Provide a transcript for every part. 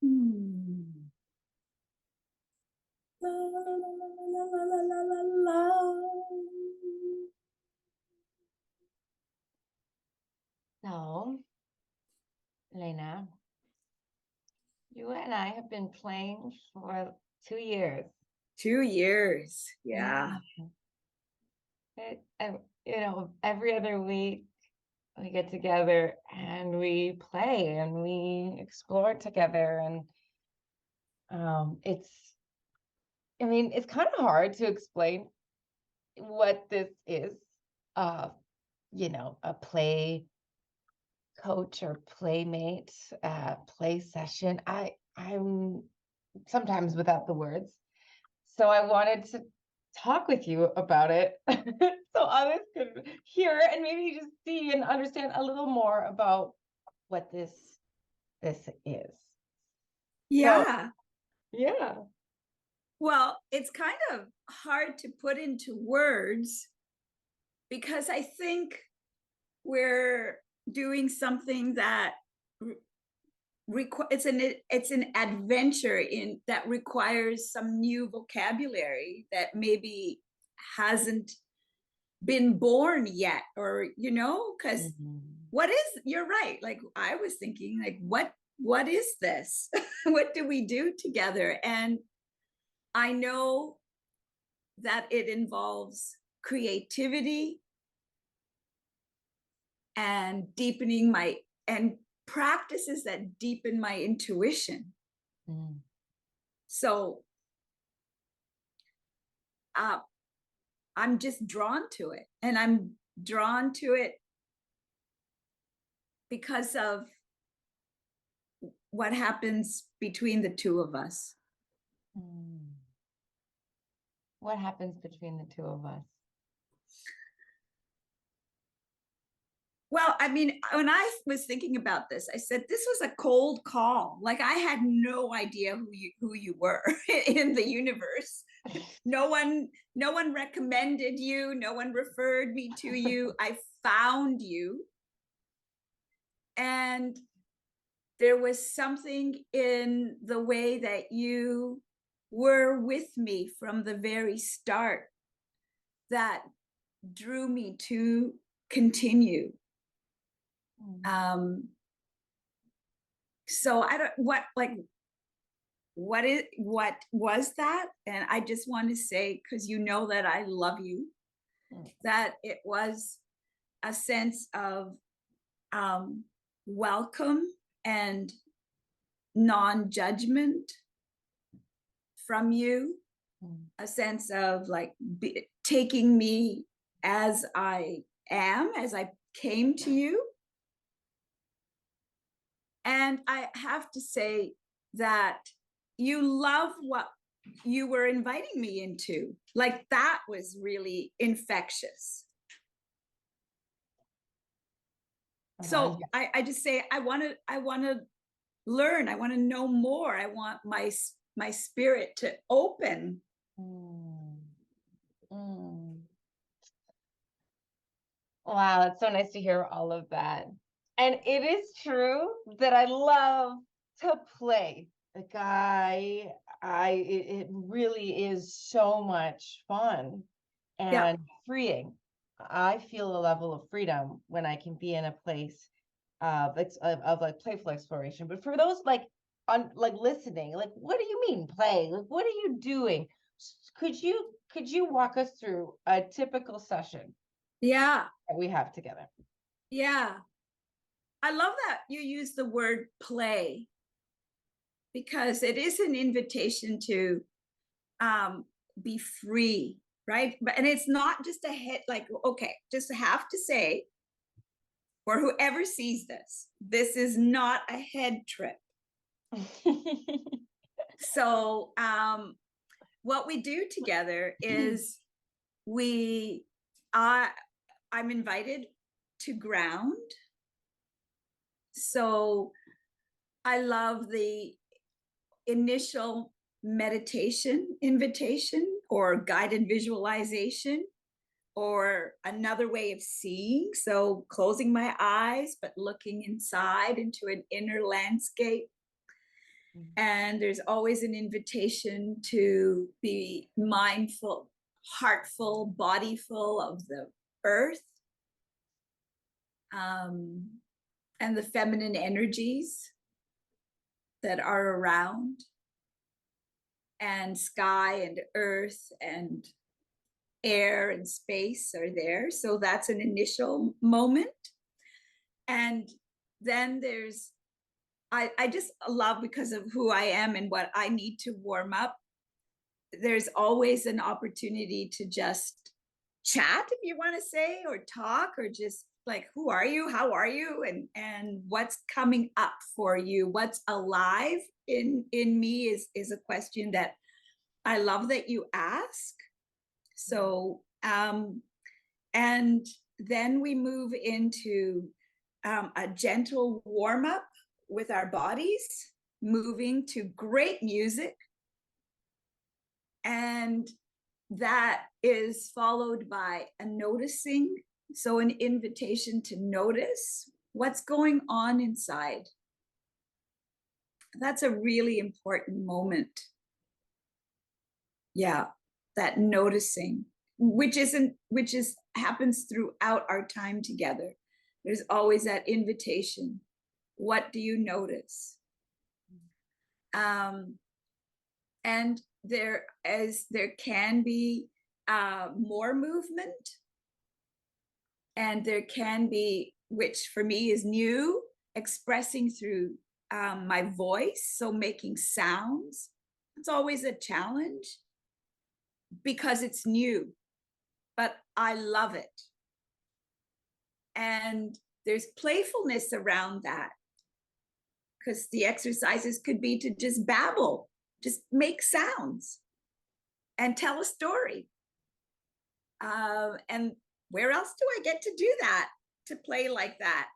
Hmm. La, la, la, la, la, la, la, la, la. So, Lena, you and I have been playing for 2 years. 2 years. Yeah. Yeah. Every other week we get together and we play and we explore together. And it's kind of hard to explain what this is. Uh, a play coach or playmate, play session. I'm sometimes without the words. So I wanted to talk with you about it so others could hear and maybe just see and understand a little more about what this is. So Yeah. yeah. Well, it's kind of hard to put into words because I think we're doing something that it's an adventure in that requires some new vocabulary that maybe hasn't been born yet, or because Mhm. you're right, like I was thinking, like what is this? What do we do together? And I know that it involves creativity and deepening my and practices that deepen my intuition. Mm. So uh, I'm just drawn to it, and I'm drawn to it because of what happens between the two of us. Mm. What happens between the two of us? Well, I mean, when I was thinking about this, I said this was a cold call. Like I had no idea who you were in the universe. No one recommended you, no one referred me to you. I found you, and there was something in the way that you were with me from the very start that drew me to continue. Mm. Um, so I don't what was that? And I just want to say, because you know that I love you, Mm. that it was a sense of um, welcome and non-judgment from you, Mm. a sense of like taking me as I am, as I came to you. And I have to say that you love what you were inviting me into. Like that was really infectious. Yeah. So I just say I want to learn. I want to know more. I want my spirit to open. Mm. Mm. Wow, it's so nice to hear all of that. And it is true that I love to play. Like it really is so much fun Yeah. and freeing. I feel a level of freedom when I can be in a place of like playful exploration. But for those like listening, like what do you mean play? Like what are you doing? Could you walk us through a typical session Yeah. that we have together? Yeah. I love that you use the word play because it is an invitation to um, be free, right? But and it's not just a hit. Like, okay, just have to say, or whoever sees this, this is not a head trip. So, what we do together is we, I, I'm invited to ground. So I love the initial meditation invitation or guided visualization or another way of seeing. So closing my eyes, but looking inside into an inner landscape. And there's always an invitation to be mindful, heartful, bodyful of the earth, and the feminine energies that are around, and sky and earth and air and space are there. So that's an initial moment. And then there's, I just love, because of who I am and what I need to warm up, there's always an opportunity to just chat, if you want to say, or talk, or just like, who are you, how are you, and what's coming up for you, what's alive in me is a question that I love that you ask. So and then we move into a gentle warm up with our bodies, moving to great music. And that is followed by a noticing. So, an invitation to notice what's going on inside. That's a really important moment. Yeah, that noticing, which happens throughout our time together. There's always that invitation. What do you notice? And there can be more movement, and there can be, which for me is new, expressing through my voice, so making sounds. It's always a challenge because it's new, but I love it. And there's playfulness around that, because the exercises could be to just babble, just make sounds and tell a story. And where else do I get to do that, to play like that?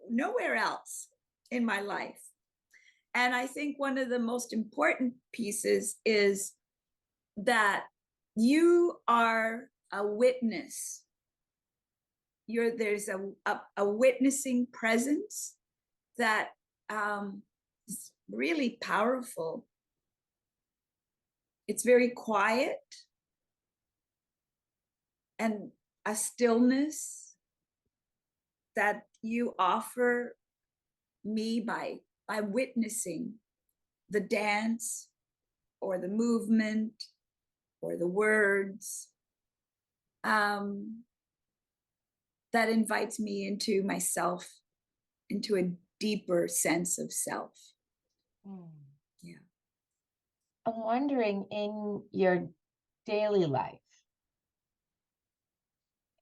Nowhere else in my life. And I think one of the most important pieces is that you are a witness. There's a witnessing presence that is really powerful. It's very quiet, and a stillness that you offer me by witnessing the dance or the movement or the words, that invites me into myself, into a deeper sense of self. Yeah. I'm wondering, in your daily life,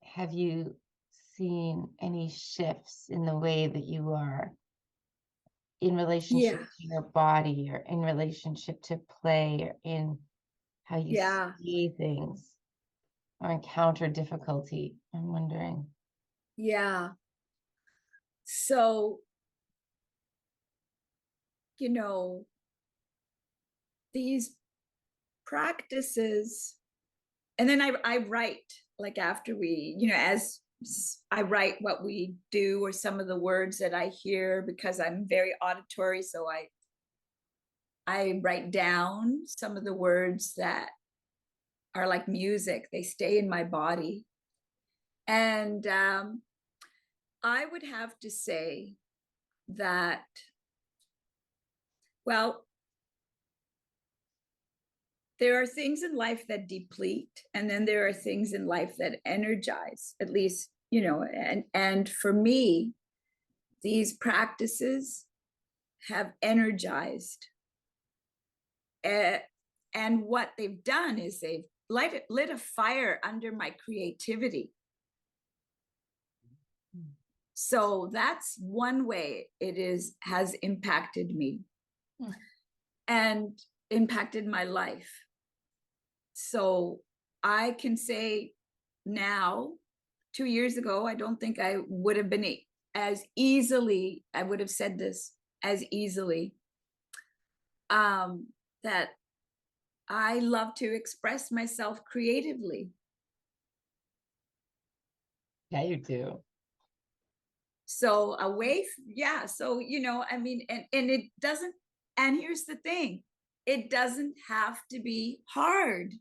have you seen any shifts in the way that you are in relationship Yeah. to your body, or in relationship to play, or in how you Yeah. see things or encounter difficulty? I'm wondering. Yeah. So, these practices, and then I write, like, after we, as I write what we do, or some of the words that I hear, because I'm very auditory. So I write down some of the words that are like music. They stay in my body. And I would have to say that, well, there are things in life that deplete, and then there are things in life that energize, at least, and for me, these practices have energized. And what they've done is they've lit a fire under my creativity. So that's one way has impacted me and impacted my life. So I can say now, 2 years ago, I don't think I would have been I would have said this as easily, that I love to express myself creatively. Yeah, you do. So so, I mean, and it doesn't And here's the thing, it doesn't have to be hard.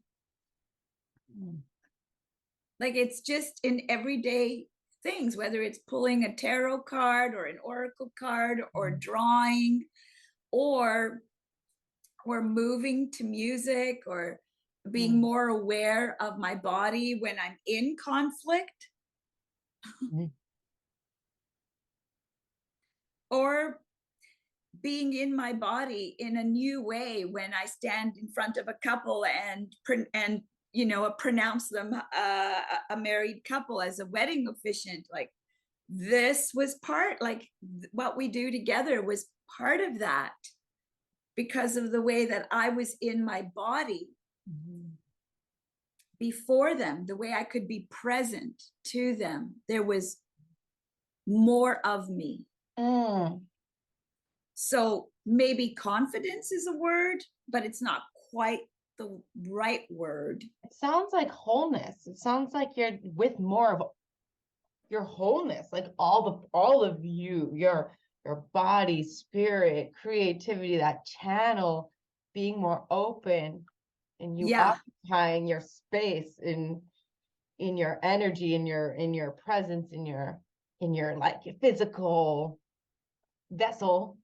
Like it's just in everyday things, whether it's pulling a tarot card or an oracle card or drawing or moving to music or being more aware of my body when I'm in conflict. Or being in my body in a new way when I stand in front of a couple and pronounce them a married couple as a wedding officiant. Like this was part, like what we do together was part of that, because of the way that I was in my body before them, the way I could be present to them. There was more of me. So maybe confidence is a word, but it's not quite the right word. It sounds like wholeness. It sounds like you're with more of your wholeness, like all of you, your body, spirit, creativity, that channel being more open, and you occupying your space in your energy, in your presence, in your like your physical vessel.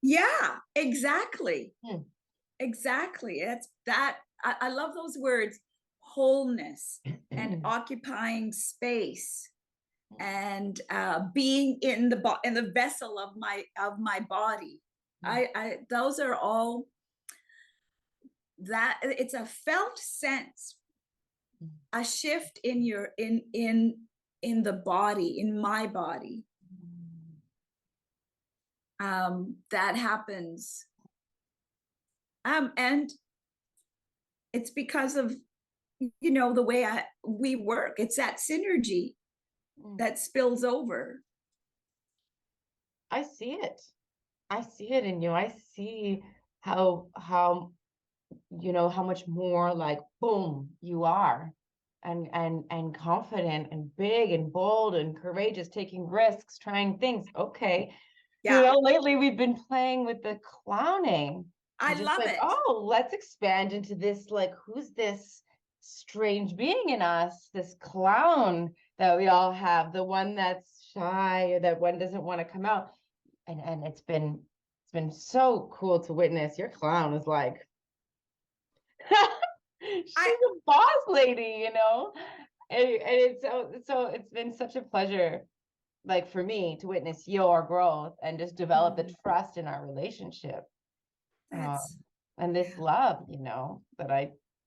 Yeah, exactly. Exactly. I love those words, wholeness and occupying space and being in the vessel of my body. I those are all, that it's a felt sense, a shift in your in the body, in my body, that happens, and it's because of the way we work. It's that synergy that spills over. I see it in you. I see how how much more like boom you are, and confident and big and bold and courageous, taking risks, trying things. Okay. Lately we've been playing with the clowning. I just love like, it. oh, let's expand into this, like, who's this strange being in us, this clown that we all have, the one that's shy, or that one doesn't want to come out. And it's been so cool to witness. Your clown is like she's a boss lady, and it's so it's been such a pleasure, like for me, to witness your growth and just develop the trust in our relationship, and this love, that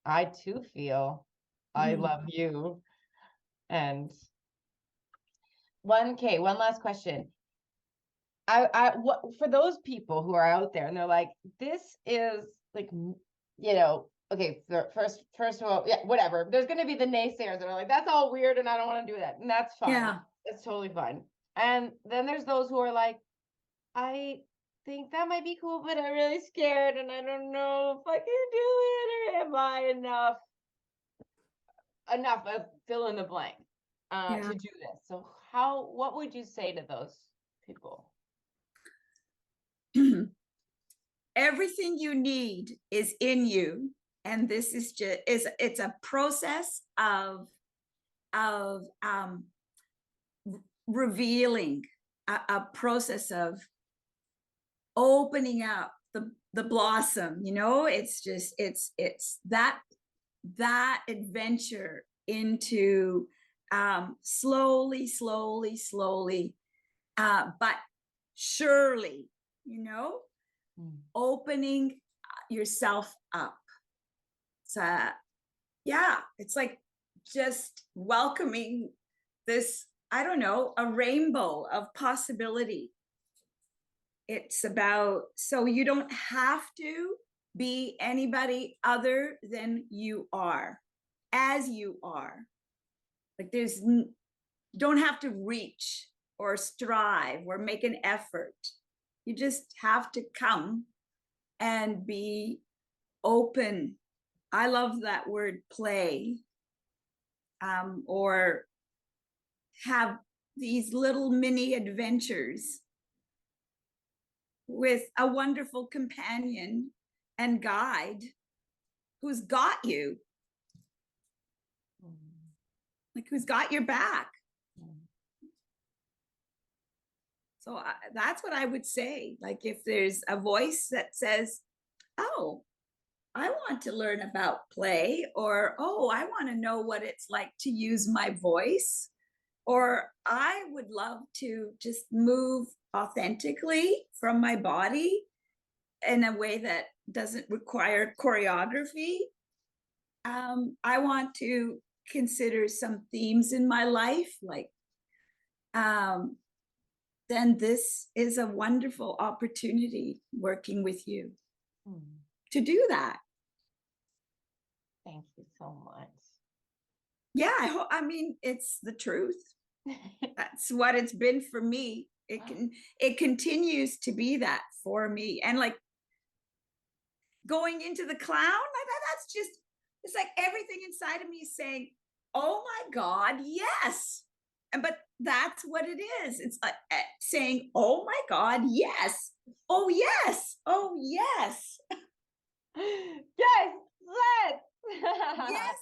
I too feel. I love you. And one last question. What for those people who are out there and they're like, this is like, okay, first of all, yeah, whatever. There's going to be the naysayers that are like, that's all weird and I don't want to do that. And that's fine. Yeah. That's totally fine. And then there's those who are like, I think that might be cool, but I'm really scared and I don't know if I can do it, or am I enough of fill in the blank to do this. So what would you say to those people? Everything you need is in you, and this is just it's a process of revealing, a process of opening up the blossom. It's just it's that adventure into slowly, but surely, opening yourself up. So yeah, it's like just welcoming this, I don't know, a rainbow of possibility. It's about, so you don't have to be anybody other than you are, as you are. Like don't have to reach or strive or make an effort. You just have to come and be open. I love that word, play, or have these little mini adventures with a wonderful companion and guide who's got you, like who's got your back. So that's what I would say. Like if there's a voice that says, oh, I want to learn about play, or, oh, I want to know what it's like to use my voice, or I would love to just move authentically from my body in a way that doesn't require choreography. I want to consider some themes in my life, like, then this is a wonderful opportunity working with you to do that. Thank you so much. Yeah, I mean, it's the truth. That's what it's been for me. It continues to be that for me. And like going into the clown, that's just, it's like everything inside of me is saying, oh my God, yes. But that's what it is. It's like saying, oh my God, yes. Oh yes. Oh yes. Yes, let's. Yes.